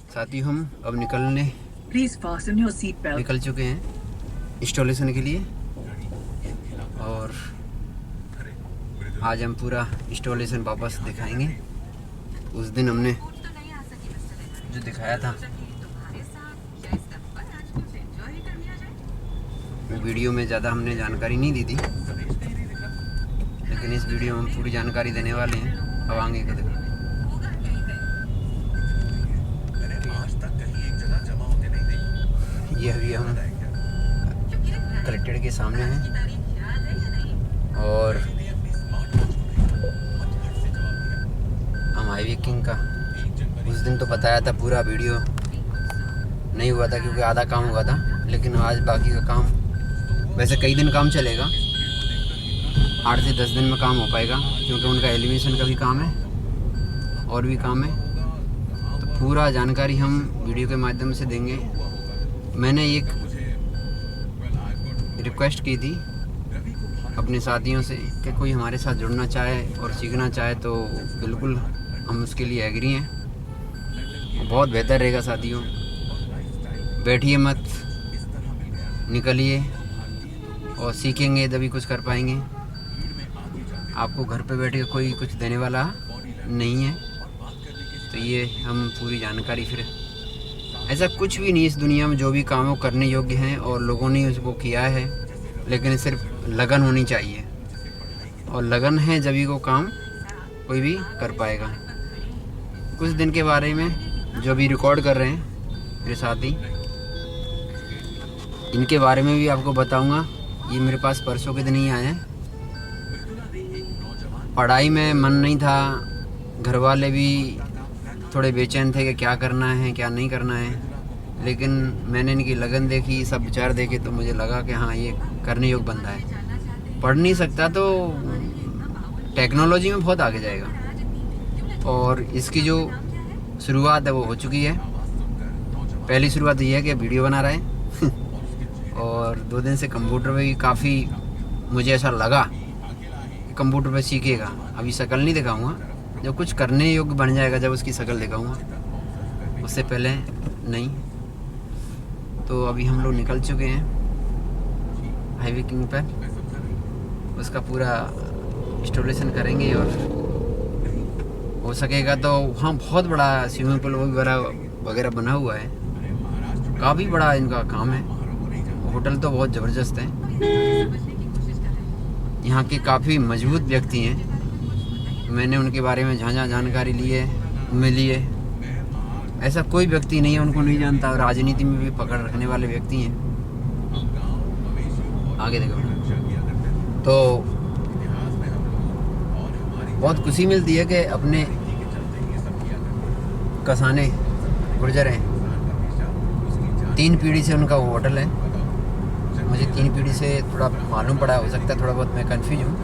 साथी हम अब निकल चुके हैं इंस्टॉलेशन के लिए और आज हम पूरा इंस्टॉलेशन वापस दिखाएंगे। उस दिन हमने जो दिखाया था वो वीडियो में ज़्यादा हमने जानकारी नहीं दी थी, लेकिन इस वीडियो में हम पूरी जानकारी देने वाले हैं। अब आगे के देखो, ये अभी हम कलेक्टेड के सामने हैं और हम हाईवे किंग का उस दिन तो बताया था, पूरा वीडियो नहीं हुआ था क्योंकि आधा काम हुआ था, लेकिन आज बाकी का काम, वैसे कई दिन काम चलेगा, 8 से 10 दिन में काम हो पाएगा क्योंकि उनका एलिवेशन का भी काम है और भी काम है। तो पूरा जानकारी हम वीडियो के माध्यम से देंगे। मैंने एक रिक्वेस्ट की थी अपने साथियों से कि कोई हमारे साथ जुड़ना चाहे और सीखना चाहे तो बिल्कुल हम उसके लिए एग्री हैं। बहुत बेहतर रहेगा साथियों, बैठिए मत, निकलिए और सीखेंगे तभी कुछ कर पाएंगे। आपको घर पे बैठे कोई कुछ देने वाला नहीं है। तो ये हम पूरी जानकारी, फिर ऐसा कुछ भी नहीं इस दुनिया में, जो भी काम हो करने योग्य हैं और लोगों ने उसको किया है, लेकिन सिर्फ लगन होनी चाहिए और लगन है जभी को काम कोई भी कर पाएगा। कुछ दिन के बारे में जो भी रिकॉर्ड कर रहे हैं मेरे साथी, इनके बारे में भी आपको बताऊंगा। ये मेरे पास परसों के दिन ही आए हैं। पढ़ाई में मन नहीं था, घर वाले भी थोड़े बेचैन थे कि क्या करना है क्या नहीं करना है, लेकिन मैंने इनकी लगन देखी, सब विचार देखे तो मुझे लगा कि हाँ ये करने योग्य बंदा है। पढ़ नहीं सकता तो टेक्नोलॉजी में बहुत आगे जाएगा और इसकी जो शुरुआत है वो हो चुकी है। पहली शुरुआत ये है कि वीडियो बना रहा है और 2 दिन से कंप्यूटर पे भी काफ़ी मुझे ऐसा लगा कि कंप्यूटर पे सीखेगा। अभी शक्ल नहीं दिखाऊंगा, जब कुछ करने योग्य बन जाएगा जब उसकी शक्ल दिखाऊंगा, उससे पहले नहीं। तो अभी हम लोग निकल चुके हैं हाईवे किंग पर, उसका पूरा इंस्टॉलेशन करेंगे और हो सकेगा तो वहाँ बहुत बड़ा स्विमिंग पूल वगैरह बना हुआ है, काफ़ी बड़ा इनका काम है। होटल तो बहुत ज़बरदस्त है, यहाँ के काफ़ी मजबूत व्यक्ति हैं। मैंने उनके बारे में जहाँ जानकारी ली है मिली है, ऐसा कोई व्यक्ति नहीं है उनको नहीं जानता। राजनीति में भी पकड़ रखने वाले व्यक्ति हैं। आगे देखो तो बहुत खुशी मिलती है कि अपने कसाने गुर्जर हैं, 3 पीढ़ी से उनका वो होटल है। मुझे 3 पीढ़ी से थोड़ा मालूम पड़ा, हो सकता है थोड़ा बहुत मैं कंफ्यूज हूँ,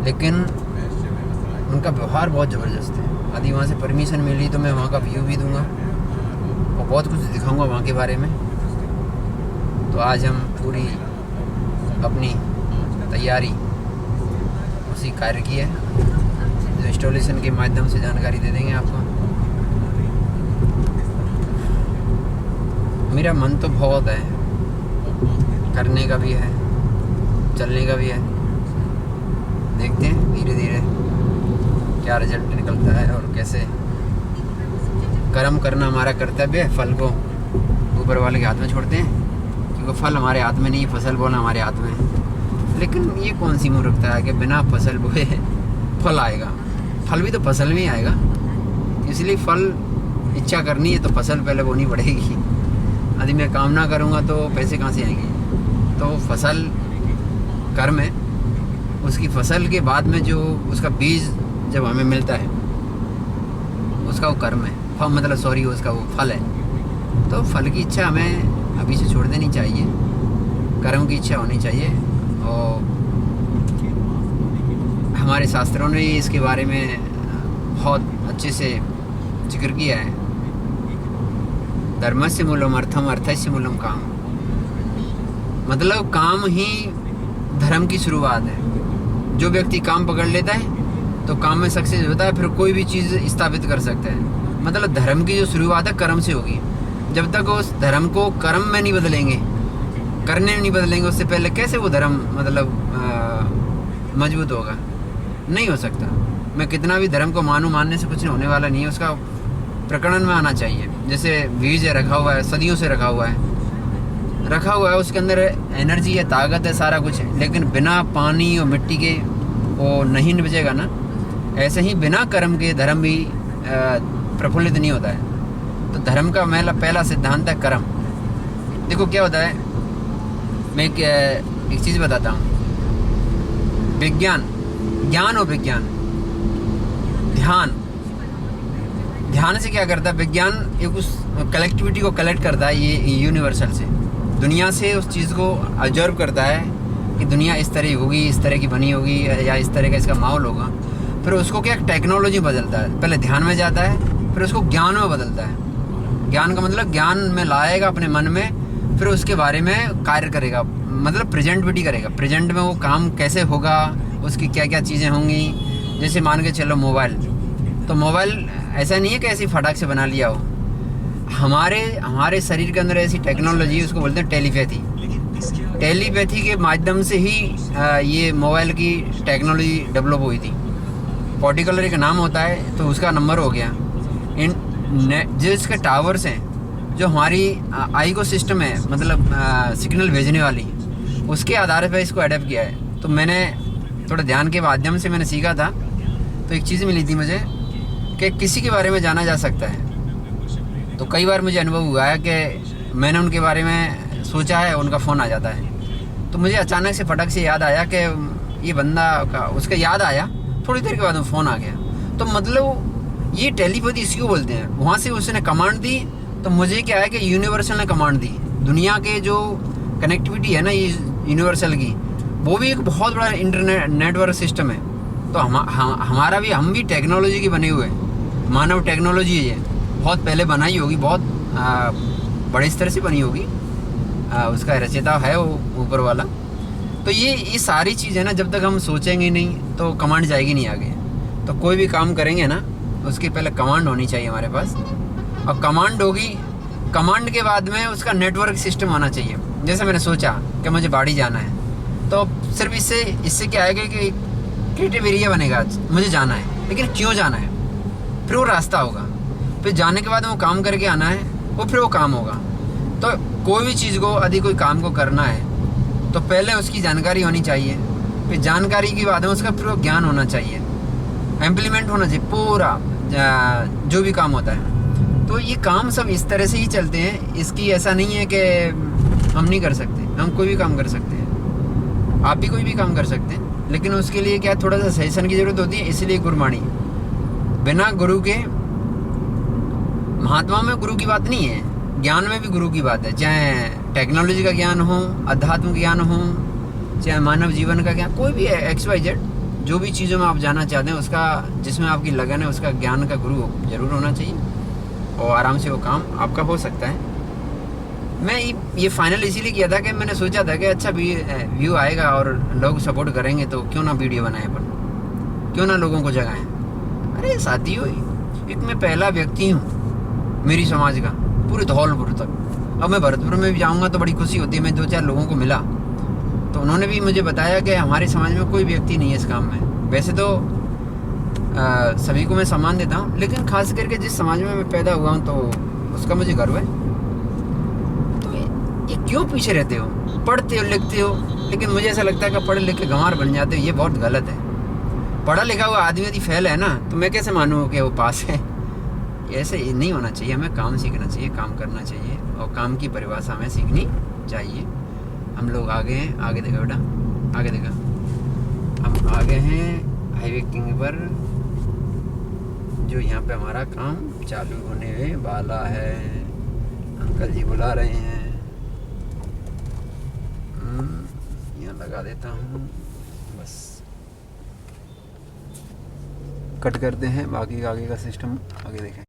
लेकिन उनका व्यवहार बहुत ज़बरदस्त है। यदि वहाँ से परमिशन मिली तो मैं वहाँ का व्यू भी दूंगा और बहुत कुछ दिखाऊंगा वहाँ के बारे में। तो आज हम पूरी अपनी तैयारी उसी कार्य की है, जो इंस्टॉलेशन के माध्यम से जानकारी दे देंगे आपको। मेरा मन तो बहुत है, करने का भी है, चलने का भी है। देखते हैं धीरे धीरे क्या रिजल्ट निकलता है और कैसे। कर्म करना हमारा कर्तव्य है, फल को ऊपर वाले के हाथ में छोड़ते हैं, क्योंकि फल हमारे हाथ में नहीं, फसल बोना हमारे हाथ में है। लेकिन ये कौन सी मूर्खता है कि बिना फसल बोए फल आएगा? फल भी तो फसल में ही आएगा, इसलिए फल इच्छा करनी है तो फसल पहले बोनी पड़ेगी। यदि मैं काम ना करूँगा तो पैसे कहाँ से आएंगे? तो फसल कर्म है, उसकी फसल के बाद में जो उसका बीज जब हमें मिलता है उसका वो कर्म है, उसका वो फल है। तो फल की इच्छा हमें अभी से छोड़ देनी चाहिए, कर्म की इच्छा होनी चाहिए। और हमारे शास्त्रों ने इसके बारे में बहुत अच्छे से जिक्र किया है। धर्मस्य मूलम अर्थम, अर्थस्य मूलम काम। मतलब काम ही धर्म की शुरुआत है। जो व्यक्ति काम पकड़ लेता है तो काम में सक्सेस होता है, फिर कोई भी चीज़ स्थापित कर सकता है। मतलब धर्म की जो शुरुआत है कर्म से होगी। जब तक उस धर्म को कर्म में नहीं बदलेंगे, करने में नहीं बदलेंगे, उससे पहले कैसे वो धर्म मतलब मजबूत होगा? नहीं हो सकता। मैं कितना भी धर्म को मानूं, मानने से कुछ नहीं होने वाला नहीं है, उसका प्रकरण में आना चाहिए। जैसे बीज है, रखा हुआ है, सदियों से रखा हुआ है, उसके अंदर एनर्जी है, ताकत है, सारा कुछ है, लेकिन बिना पानी और मिट्टी के वो नहीं निपजेगा ना। ऐसे ही बिना कर्म के धर्म भी प्रफुल्लित नहीं होता है। तो धर्म का पहला सिद्धांत है कर्म। देखो क्या होता है, मैं एक चीज़ बताता हूँ। विज्ञान, ज्ञान और विज्ञान, ध्यान से क्या करता है? विज्ञान एक उस कलेक्टिविटी को कलेक्ट करता है, ये यूनिवर्सल से, दुनिया से उस चीज़ को ऑब्जर्व करता है कि दुनिया इस तरह होगी, इस तरह की बनी होगी, या इस तरह का इसका माहौल होगा। फिर उसको क्या टेक्नोलॉजी बदलता है, पहले ध्यान में जाता है, फिर उसको ज्ञान में बदलता है। ज्ञान का मतलब ज्ञान में लाएगा अपने मन में, फिर उसके बारे में कार्य करेगा, मतलब प्रेजेंटिविटी करेगा। प्रेजेंट में वो काम कैसे होगा, उसकी क्या क्या चीज़ें होंगी। जैसे मान के चलो मोबाइल, तो मोबाइल ऐसा नहीं है कि ऐसी फटाक से बना लिया हो। हमारे शरीर के अंदर ऐसी टेक्नोलॉजी, उसको बोलते हैं टेलीपैथी के माध्यम से ही ये मोबाइल की टेक्नोलॉजी डेवलप हुई थी। पर्टिकुलर एक नाम होता है, तो उसका नंबर हो गया। जो इसके टावर्स हैं, जो हमारी आई को सिस्टम है, मतलब सिग्नल भेजने वाली, उसके आधार पर इसको अडेप्ट किया है। तो मैंने थोड़ा ध्यान के माध्यम से मैंने सीखा था, तो एक चीज़ मिली थी मुझे कि किसी के बारे में जाना जा सकता है। तो कई बार मुझे अनुभव हुआ है कि मैंने उनके बारे में सोचा है, उनका फ़ोन आ जाता है। तो मुझे अचानक से फटक से याद आया कि ये बंदा का, उसका याद आया, थोड़ी देर के बाद वो फ़ोन आ गया। तो मतलब ये टेलीपैथी इसको बोलते हैं। वहाँ से उसने कमांड दी, तो मुझे क्या है कि यूनिवर्सल ने कमांड दी। दुनिया के जो कनेक्टिविटी है ना ये यूनिवर्सल की, वो भी एक बहुत बड़ा इंटरनेट नेटवर्क सिस्टम है। तो हम भी टेक्नोलॉजी के बने हुए हैं। मानव टेक्नोलॉजी है, बहुत पहले बनाई होगी, बहुत बड़े स्तर से बनी होगी, उसका रचयिता है वो ऊपर वाला। तो ये सारी चीज़ें ना, जब तक हम सोचेंगे नहीं तो कमांड जाएगी नहीं आगे। तो कोई भी काम करेंगे ना, उसके पहले कमांड होनी चाहिए हमारे पास, और कमांड होगी, कमांड के बाद में उसका नेटवर्क सिस्टम आना चाहिए। जैसे मैंने सोचा कि मुझे बाड़ी जाना है, तो सिर्फ इससे क्या आएगा कि क्रिएटिव एरिया बनेगा, मुझे जाना है, लेकिन क्यों जाना है, फिर वो रास्ता होगा, फिर जाने के बाद वो काम करके आना है, वो फिर वो काम होगा। तो कोई भी चीज़ को, यदि कोई काम को करना है, तो पहले उसकी जानकारी होनी चाहिए, फिर जानकारी के बाद में उसका फिर ज्ञान होना चाहिए, इम्प्लीमेंट होना चाहिए पूरा जो भी काम होता है। तो ये काम सब इस तरह से ही चलते हैं। इसकी ऐसा नहीं है कि हम नहीं कर सकते, हम कोई भी काम कर सकते हैं, आप भी कोई भी काम कर सकते हैं, लेकिन उसके लिए क्या थोड़ा सा सजेशन की ज़रूरत होती है। इसलिए गुरबाणी, बिना गुरु के, महात्मा में गुरु की बात नहीं है, ज्ञान में भी गुरु की बात है। चाहे टेक्नोलॉजी का ज्ञान हो, अध्यात्म ज्ञान हो, चाहे मानव जीवन का ज्ञान, कोई भी XYZ, जो भी चीज़ों में आप जाना चाहते हैं, उसका जिसमें आपकी लगन है, उसका ज्ञान का गुरु जरूर होना चाहिए, और आराम से वो काम आपका हो सकता है। मैं ये फाइनल इसीलिए किया था कि मैंने सोचा था कि अच्छा व्यू आएगा और लोग सपोर्ट करेंगे, तो क्यों ना वीडियो बनाएं, पर क्यों ना लोगों को जगाएं। अरे साथियों, एक मैं पहला व्यक्ति हूँ मेरी समाज का पूरे धौलपुर तक। अब मैं भरतपुर में भी जाऊँगा तो बड़ी खुशी होती है। मैं 2-4 लोगों को मिला, तो उन्होंने भी मुझे बताया कि हमारे समाज में कोई व्यक्ति नहीं है इस काम में। वैसे तो सभी को मैं सम्मान देता हूँ, लेकिन खास करके जिस समाज में मैं पैदा हुआ हूँ, तो उसका मुझे गर्व है। तो ये क्यों पीछे रहते हो? पढ़ते हो, लिखते हो, लेकिन मुझे ऐसा लगता है कि पढ़ लिख के गंवार बन जाते हो। ये बहुत गलत है। पढ़ा लिखा हुआ आदमी यदि फेल है ना, तो मैं कैसे मानूँ कि वो पास है? ऐसे नहीं होना चाहिए। हमें काम सीखना चाहिए, काम करना चाहिए, और काम की परिभाषा हमें सीखनी चाहिए। हम लोग आगे हैं, आगे देखा बेटा, आगे देखा, हम आगे हैं हाईवे किंग पर, जो यहाँ पे हमारा काम चालू होने वाला है। अंकल जी बुला रहे हैं, यहाँ लगा देता हूँ, बस कट करते हैं। बाकी आगे का सिस्टम आगे देखें।